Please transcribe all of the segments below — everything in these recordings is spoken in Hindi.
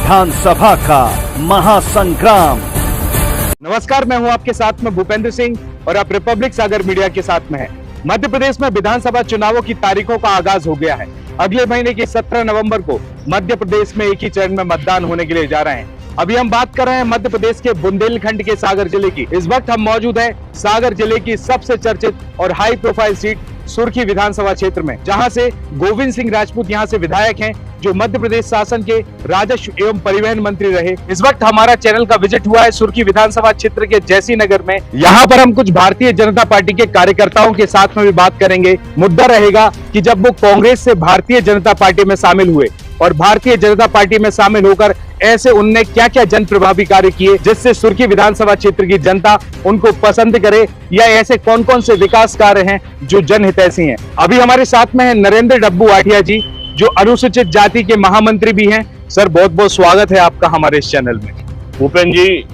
विधानसभा का महासंग्राम। नमस्कार, मैं हूं आपके साथ में भूपेंद्र सिंह और आप रिपब्लिक सागर मीडिया के साथ में हैं। मध्य प्रदेश में विधानसभा चुनावों की तारीखों का आगाज हो गया है। अगले महीने की 17 नवंबर को मध्य प्रदेश में एक ही चरण में मतदान होने के लिए जा रहे हैं। अभी हम बात कर रहे हैं मध्य प्रदेश के बुंदेलखंड के सागर जिले की। इस वक्त हम मौजूद हैं सागर जिले की सबसे चर्चित और हाई प्रोफाइल सीट सुर्खी विधानसभा क्षेत्र में, जहां से गोविंद सिंह राजपूत यहां से विधायक हैं, जो मध्य प्रदेश शासन के राजस्व एवं परिवहन मंत्री रहे। इस वक्त हमारा चैनल का विजिट हुआ है सुर्खी विधानसभा क्षेत्र के जैसी नगर में। यहाँ पर हम कुछ भारतीय जनता पार्टी के कार्यकर्ताओं के साथ में भी बात करेंगे। मुद्दा रहेगा कि जब वो कांग्रेस से भारतीय जनता पार्टी में शामिल हुए और भारतीय जनता पार्टी में शामिल होकर ऐसे उनने क्या क्या जन प्रभावी कार्य किए जिससे सुर्खी विधानसभा क्षेत्र की जनता उनको पसंद करे, या ऐसे कौन कौन से विकास कार्य हैं जो जनहितैषी हैं। अभी हमारे साथ में है नरेंद्र डब्बू आठिया जी, जो अनुसूचित जाति के महामंत्री भी हैं। सर, बहुत बहुत स्वागत है आपका हमारे इस चैनल में। भूपेन जी,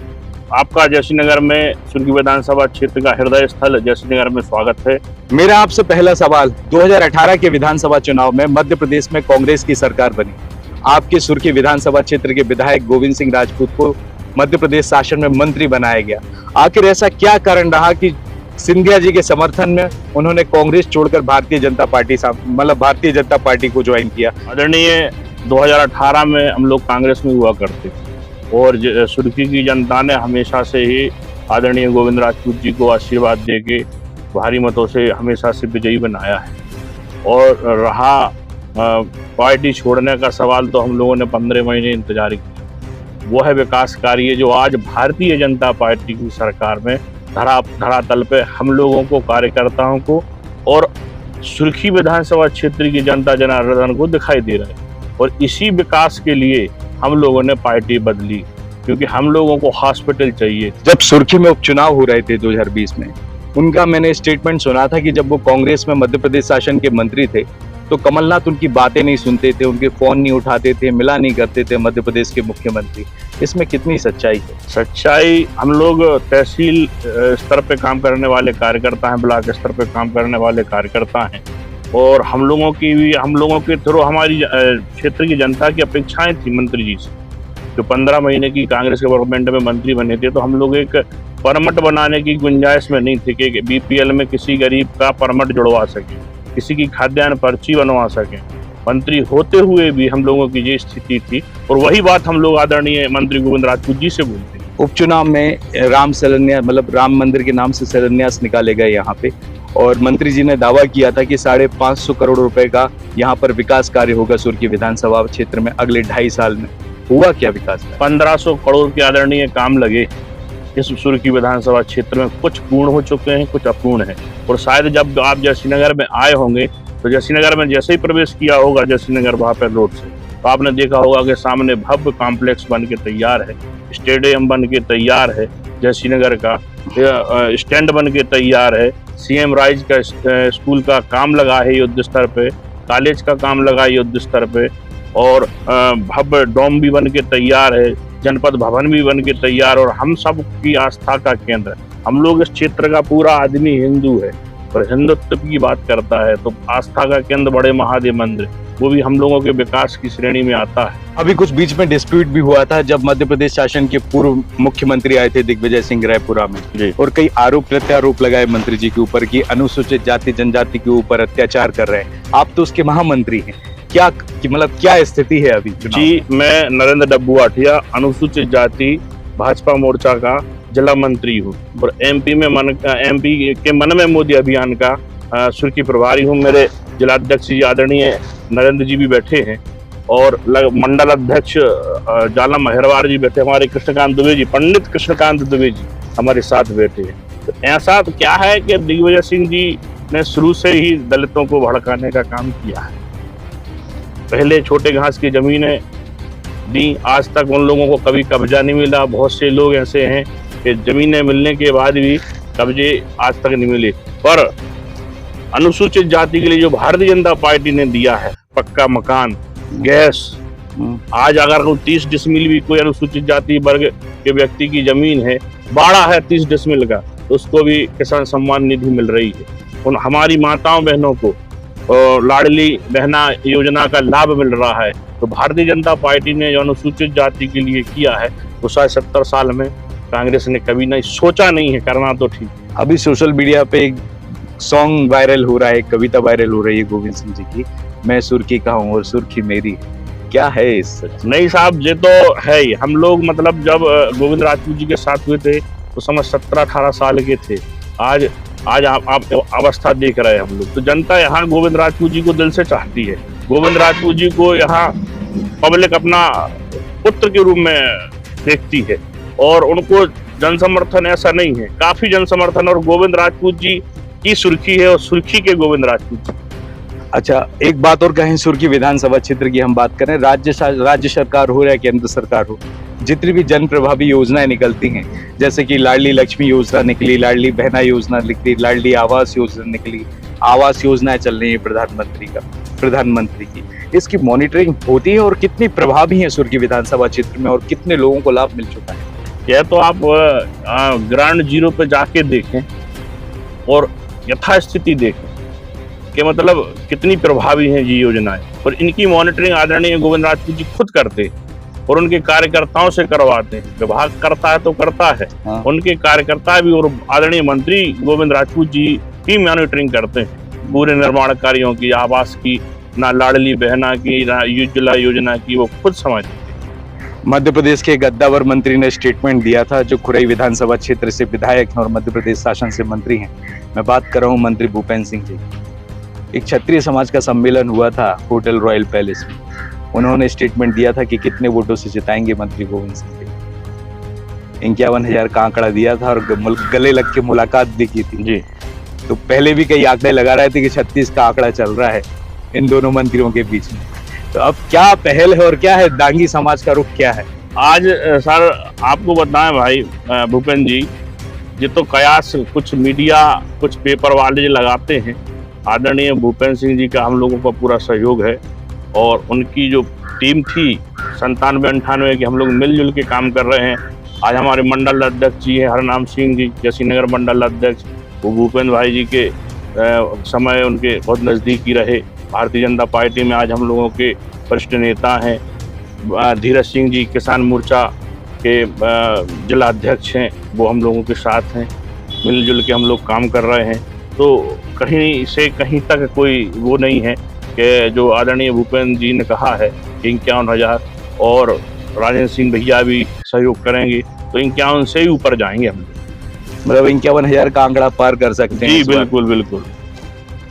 आपका जैसी नगर में सुर्खी विधानसभा क्षेत्र का हृदय स्थल जैसी नगर में स्वागत है। मेरा आपसे पहला सवाल, 2018 के विधानसभा चुनाव में मध्य प्रदेश में कांग्रेस की सरकार बनी। आपके सुर्खी विधानसभा क्षेत्र के विधायक गोविंद सिंह राजपूत को मध्य प्रदेश शासन में मंत्री बनाया गया। आखिर ऐसा क्या कारण रहा कि सिंधिया जी के समर्थन में उन्होंने कांग्रेस छोड़कर भारतीय जनता पार्टी को ज्वाइन किया? आदरणीय, 2018 में हम लोग कांग्रेस में हुआ करते थे और सुर्खी की जनता ने हमेशा से ही आदरणीय गोविंद राजपूत जी को आशीर्वाद देके भारी मतों से हमेशा से विजयी बनाया है। और रहा पार्टी छोड़ने का सवाल, तो हम लोगों ने 15 महीने इंतजार किया। वो है विकास कार्य जो आज भारतीय जनता पार्टी की सरकार में धरातल पे हम लोगों को, कार्यकर्ताओं को और सुर्खी विधानसभा क्षेत्र की जनता जनार्दन को दिखाई दे रहा है। और इसी विकास के लिए हम लोगों ने पार्टी बदली, क्योंकि हम लोगों को हॉस्पिटल चाहिए। जब सुर्खी में उपचुनाव हो रहे थे 2020 में, उनका मैंने स्टेटमेंट सुना था कि जब वो कांग्रेस में मध्य प्रदेश शासन के मंत्री थे तो कमलनाथ उनकी बातें नहीं सुनते थे, उनके फोन नहीं उठाते थे, मिला नहीं करते थे मध्य प्रदेश के मुख्यमंत्री। इसमें कितनी सच्चाई है? सच्चाई, हम लोग तहसील स्तर पे काम करने वाले कार्यकर्ता हैं, ब्लॉक स्तर पे काम करने वाले कार्यकर्ता हैं, और हम लोगों के थ्रू हमारी क्षेत्र की जनता की अपेक्षाएं थी मंत्री जी से। जो 15 महीने की कांग्रेस के गवर्नमेंट में मंत्री बने थे, तो हम लोग एक परमिट बनाने की गुंजाइश में नहीं थे कि बीपीएल में किसी गरीब का परमिट जुड़वा सके, किसी की खाद्यान्न पर्ची बनवा सके। मंत्री होते हुए भी हम लोगों की ये स्थिति थी, और वही बात हम लोग आदरणीय मंत्री गोविंद राजपूत जी से बोलते हैं। उपचुनाव में राम मंदिर के नाम से शिलान्यास निकाले गए यहाँ पे, और मंत्री जी ने दावा किया था कि 550 करोड़ रुपए का यहाँ पर विकास कार्य होगा सुर्खी विधानसभा क्षेत्र में अगले 2.5 साल में। हुआ क्या विकास? 1500 करोड़ के आदरणीय काम लगे इस सुर्खी विधानसभा क्षेत्र में। कुछ पूर्ण हो चुके हैं, कुछ अपूर्ण हैं। और शायद जब आप जैसी नगर में आए होंगे, तो जैसी नगर में जैसे ही प्रवेश किया होगा जैसी नगर वहाँ पर रोड से, तो आपने देखा होगा कि सामने भव्य कॉम्प्लेक्स बन के तैयार है, स्टेडियम बन के तैयार है, जैसी नगर का स्टैंड बन के तैयार है, सीएम राइज का स्कूल का काम लगा है युद्ध स्तर पे, कॉलेज का काम लगा है युद्ध स्तर पे, और भव्य डोम भी बन के तैयार है, जनपद भवन भी बन के तैयार। और हम सब की आस्था का केंद्र, हम लोग इस क्षेत्र का पूरा आदमी हिंदू है और हिंदुत्व की बात करता है, तो आस्था का केंद्र बड़े महादेव मंदिर, वो भी हम लोगों के विकास की श्रेणी में आता है। अभी कुछ बीच में डिस्प्यूट भी हुआ था जब मध्य प्रदेश शासन के पूर्व मुख्यमंत्री आए थे दिग्विजय सिंह रायपुरा में जी, और कई आरोप प्रत्यारोप लगाए मंत्री जी के ऊपर कि अनुसूचित जाति जनजाति के ऊपर अत्याचार कर रहे हैं। आप तो उसके महामंत्री हैं, क्या स्थिति है अभी? जी, मैं नरेंद्र डब्बू आठिया, अनुसूचित जाति भाजपा मोर्चा का जिला मंत्री हूँ, और एमपी के मन में मोदी अभियान का सुर्खी प्रभारी हूँ। मेरे जिलाध्यक्ष जी आदरणीय नरेंद्र जी भी बैठे हैं, और मंडल अध्यक्ष जालम अहिरवार जी बैठे, हमारे कृष्णकांत दुबे जी, पंडित कृष्णकांत दुबे जी हमारे साथ बैठे हैं। तो ऐसा क्या है कि दिग्विजय सिंह जी ने शुरू से ही दलितों को भड़काने का काम किया है। पहले छोटे घास की जमीनें दी, आज तक उन लोगों को कभी कब्जा नहीं मिला। बहुत से लोग ऐसे हैं कि जमीनें मिलने के बाद भी कब्जे आज तक नहीं मिले। पर अनुसूचित जाति के लिए जो भारतीय जनता पार्टी ने दिया है, पक्का मकान, गैस, आज अगर 30 डिसमिल भी कोई अनुसूचित जाति वर्ग के व्यक्ति की जमीन है, बाड़ा है 30 डिसमिल का, तो उसको भी किसान सम्मान निधि मिल रही है। उन हमारी माताओं बहनों को लाडली बहना योजना का लाभ मिल रहा है। तो भारतीय जनता पार्टी ने जो अनुसूचित जाति के लिए किया है वो शायद 70 साल में कांग्रेस ने कभी नहीं सोचा नहीं है, करना तो ठीक। अभी सोशल मीडिया पे एक सॉन्ग वायरल हो रहा है, एक कविता वायरल हो रही है गोविंद सिंह जी की, मैं सुर्खी का हूँ और सुर्खी मेरी है। क्या है इस? नहीं साहब, ये तो है ही। हम लोग मतलब जब गोविंद राजपूत जी के साथ हुए थे तो समझ 17-18 साल के थे। आज आप अवस्था देख रहे हैं हम लोग। तो जनता यहाँ गोविंद राजपूत जी को दिल से चाहती है। गोविंद राजपूत जी को यहाँ पब्लिक अपना पुत्र के रूप में देखती है और उनको जन समर्थन ऐसा नहीं है, काफी जन समर्थन। और गोविंद राजपूत जी की सुर्खी है और सुर्खी के गोविंद राजपूत जी। अच्छा, एक बात और कहें, सुर्खी विधानसभा क्षेत्र की हम बात करें, राज्य सरकार हो या केंद्र सरकार हो, जितनी भी जन प्रभावी योजनाएं निकलती हैं, जैसे कि लाडली लक्ष्मी योजना निकली, लाडली बहना योजना निकली, लाडली आवास योजना निकली, आवास योजनाएं चल रही है प्रधानमंत्री की, इसकी मॉनिटरिंग होती है और कितनी प्रभावी है सुर्खी विधानसभा क्षेत्र में और कितने लोगों को लाभ मिल चुका है? यह तो आप ग्राउंड जीरो पे जाके देखें और यथास्थिति देखें कि मतलब कितनी प्रभावी हैं ये योजनाएं। और इनकी मॉनिटरिंग आदरणीय गोविंद राजपूत जी खुद करते और उनके कार्यकर्ताओं से करवाते हैं। विभाग करता है तो करता है, उनके कार्यकर्ता भी और आदरणीय मंत्री गोविंद राजपूत जी की मॉनिटरिंग करते हैं पूरे निर्माण कार्यों की, आवास की, ना लाडली बहना की, ना उज्ज्वला योजना की, वो खुद समझते हैं। मध्य प्रदेश के गद्दावर मंत्री ने स्टेटमेंट दिया था, जो खुरई विधानसभा क्षेत्र से विधायक हैं और मध्य प्रदेश शासन से मंत्री हैं। मैं बात कर रहा हूँ मंत्री भूपेंद्र सिंह जी। एक क्षत्रिय समाज का सम्मेलन हुआ था होटल रॉयल पैलेस में, उन्होंने स्टेटमेंट दिया था कि कितने वोटों से जिताएंगे मंत्री गोविंद सिंह जी। 51,000 का आंकड़ा दिया था और गले लग के मुलाकात भी की थी जी। तो पहले भी कई आंकड़े लगा रहे थे कि 36 का आंकड़ा चल रहा है इन दोनों मंत्रियों के बीच में। तो अब क्या पहल है और क्या है, दांगी समाज का रुख क्या है? आज सर आपको बताएं भाई भूपेंद्र जी, ये तो कयास कुछ मीडिया कुछ पेपर वाले लगाते हैं। आदरणीय भूपेंद्र सिंह जी का हम लोगों का पूरा सहयोग है और उनकी जो टीम थी 97-98 की, हम लोग मिलजुल के काम कर रहे हैं। आज हमारे मंडल अध्यक्ष जी हैं हरनाम सिंह जी, जसीनगर मंडल अध्यक्ष, वो भूपेंद्र भाई जी के समय उनके बहुत नज़दीकी रहे। भारतीय जनता पार्टी में आज हम लोगों के वरिष्ठ नेता हैं। धीरज सिंह जी किसान मोर्चा के जिला अध्यक्ष हैं, वो हम लोगों के साथ हैं। मिलजुल के हम लोग काम कर रहे हैं। तो कहीं से कहीं तक कोई वो नहीं है कि जो आदरणीय भूपेंद्र जी ने कहा है कि 51,000 और राजेंद्र सिंह भैया भी सहयोग करेंगे तो 51 से ही ऊपर जाएंगे हम। मतलब 51,000 का आंकड़ा पार कर सकते हैं? जी बिल्कुल बिल्कुल।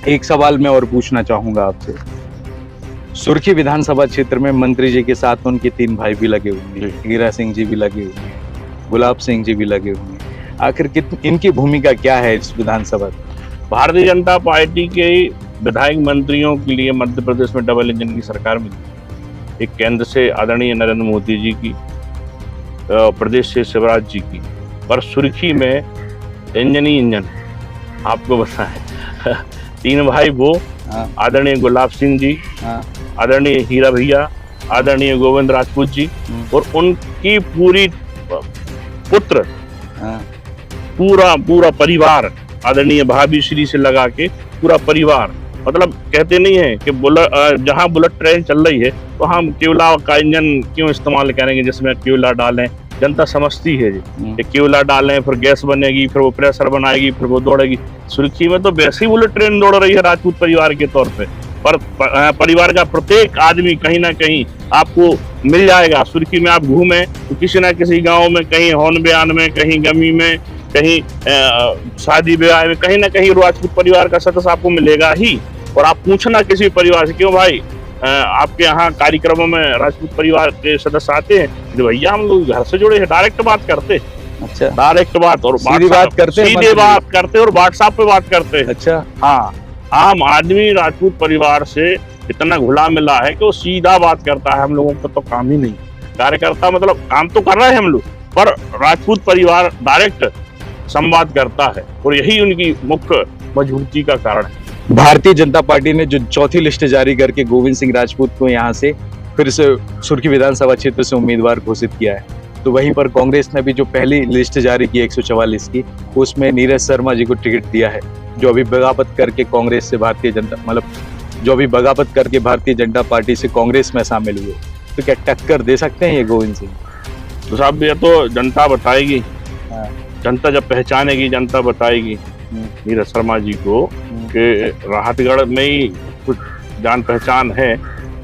एक सवाल मैं और पूछना चाहूंगा आपसे। सुर्खी विधानसभा क्षेत्र में मंत्री जी के साथ उनके 3 भाई भी लगे हुए हैं, हीरा सिंह जी भी लगे हुए हैं, गुलाब सिंह जी भी लगे हुए हैं। आखिर इनकी भूमिका क्या है इस विधानसभा में? भारतीय जनता पार्टी के विधायक मंत्रियों के लिए मध्य प्रदेश में डबल इंजन की सरकार मिली। एक केंद्र से आदरणीय नरेंद्र मोदी जी की, प्रदेश से शिवराज जी की, पर सुर्खी में इंजन ही इंजन है। आपको बताएं 3 भाई वो आदरणीय गुलाब सिंह जी, आदरणीय हीरा भैया, आदरणीय गोविंद राजपूत जी और उनकी पूरी पुत्र, पूरा परिवार, आदरणीय भाभी श्री से लगा के पूरा परिवार। मतलब कहते नहीं है कि जहां बुलेट ट्रेन चल रही है तो हम कोयला का इंजन क्यों इस्तेमाल करेंगे जिसमें कोयला डालें। जनता समझती है कि कोयला डालें फिर गैस बनेगी, फिर वो प्रेशर बनाएगी, फिर वो दौड़ेगी। सुर्खी में तो वैसी बुलेट ट्रेन दौड़ रही है राजपूत परिवार के तौर पे। पर परिवार का प्रत्येक आदमी कहीं ना कहीं आपको मिल जाएगा। सुर्खी में आप घूमें तो किसी ना किसी गांव में, कहीं हौन बयान में, कहीं गमी में, कहीं शादी विवाह में, कहीं ना कहीं राजपूत परिवार का सदस्य आपको मिलेगा ही। और आप पूछना किसी परिवार से, क्यों भाई आपके यहाँ कार्यक्रमों में राजपूत परिवार के सदस्य आते हैं? तो भैया हम लोग घर से जुड़े हैं, डायरेक्ट बात करते। अच्छा, डायरेक्ट बात और सीधी बात करते, सीधे बात करते और व्हाट्सएप पे बात करते हैं। अच्छा, हाँ, आम आदमी राजपूत परिवार से इतना घुला मिला है कि वो सीधा बात करता है। हम लोगों का तो काम ही नहीं, कार्यकर्ता मतलब काम तो कर रहे हैं हम लोग, पर राजपूत परिवार डायरेक्ट संवाद करता है और यही उनकी मुख्य मजबूती का कारण है। भारतीय जनता पार्टी ने जो चौथी लिस्ट जारी करके गोविंद सिंह राजपूत को यहाँ से फिर से सुर्खी विधानसभा क्षेत्र से उम्मीदवार घोषित किया है, तो वहीं पर कांग्रेस ने भी जो पहली लिस्ट जारी की 144 की, उसमें नीरज शर्मा जी को टिकट दिया है, जो अभी बगावत करके कांग्रेस से भारतीय जनता मतलब जो अभी बगावत करके भारतीय जनता पार्टी से कांग्रेस में शामिल हुए, तो क्या टक्कर दे सकते हैं ये गोविंद सिंह? तो साहब ये तो जनता बताएगी, हाँ। जनता जब पहचानेगी जनता बताएगी नीरज शर्मा जी को कि राहतगढ़ में ही कुछ जान पहचान है,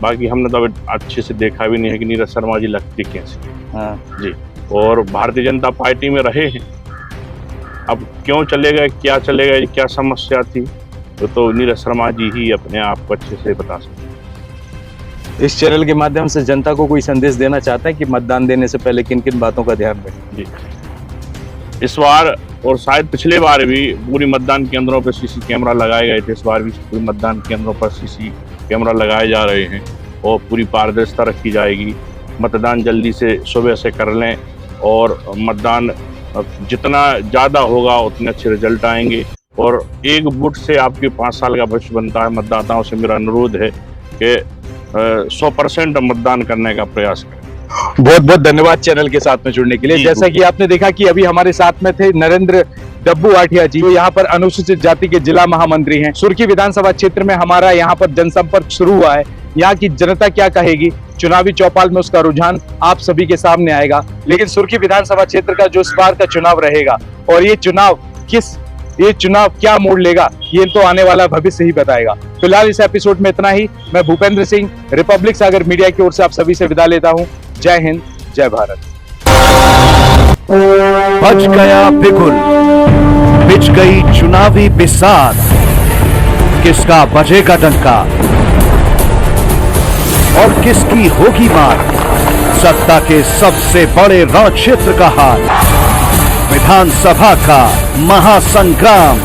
बाकी हमने तो अभी अच्छे से देखा भी नहीं है कि नीरज शर्मा जी लगते कैसे। हाँ। जी, और भारतीय जनता पार्टी में रहे हैं, अब क्यों चले गए, क्या चले गए, क्या समस्या थी, तो नीरज शर्मा जी ही अपने आप को अच्छे से बता सकते हैं। इस चैनल के माध्यम से जनता को कोई संदेश देना चाहते हैं कि मतदान देने से पहले किन किन बातों का ध्यान रखें? जी, इस बार और शायद पिछले बार भी पूरी मतदान केंद्रों पर सीसी कैमरा लगाए गए थे, इस बार भी पूरी मतदान केंद्रों पर सीसी कैमरा लगाए जा रहे हैं और पूरी पारदर्शिता रखी जाएगी। मतदान जल्दी से सुबह से कर लें और मतदान जितना ज़्यादा होगा उतने अच्छे रिजल्ट आएंगे और एक वोट से आपके 5 साल का भविष्य बनता है। मतदाताओं से मेरा अनुरोध है कि 100% मतदान करने का प्रयास करें। बहुत बहुत धन्यवाद चैनल के साथ में जुड़ने के लिए। जैसा कि आपने देखा कि अभी हमारे साथ में थे नरेंद्र डब्बू आठिया जी, जो यहाँ पर अनुसूचित जाति के जिला महामंत्री हैं। सुर्खी विधानसभा क्षेत्र में हमारा यहाँ पर जनसंपर्क शुरू हुआ है। यहाँ की जनता क्या कहेगी, चुनावी चौपाल में उसका रुझान आप सभी के सामने आएगा। लेकिन सुर्खी विधानसभा क्षेत्र का जो इस बार का चुनाव रहेगा और ये चुनाव क्या मोड़ लेगा, ये तो आने वाला भविष्य ही बताएगा। फिलहाल इस एपिसोड में इतना ही। मैं भूपेंद्र सिंह रिपब्लिक सागर मीडिया की ओर से आप सभी से विदा लेता हूँ। जय हिंद, जय भारत। बज गया बिगुल, बिछ गई चुनावी बिसात, किसका बजेगा डंका और किसकी होगी मात, सत्ता के सबसे बड़े रण क्षेत्र का हाल, विधानसभा का महासंग्राम।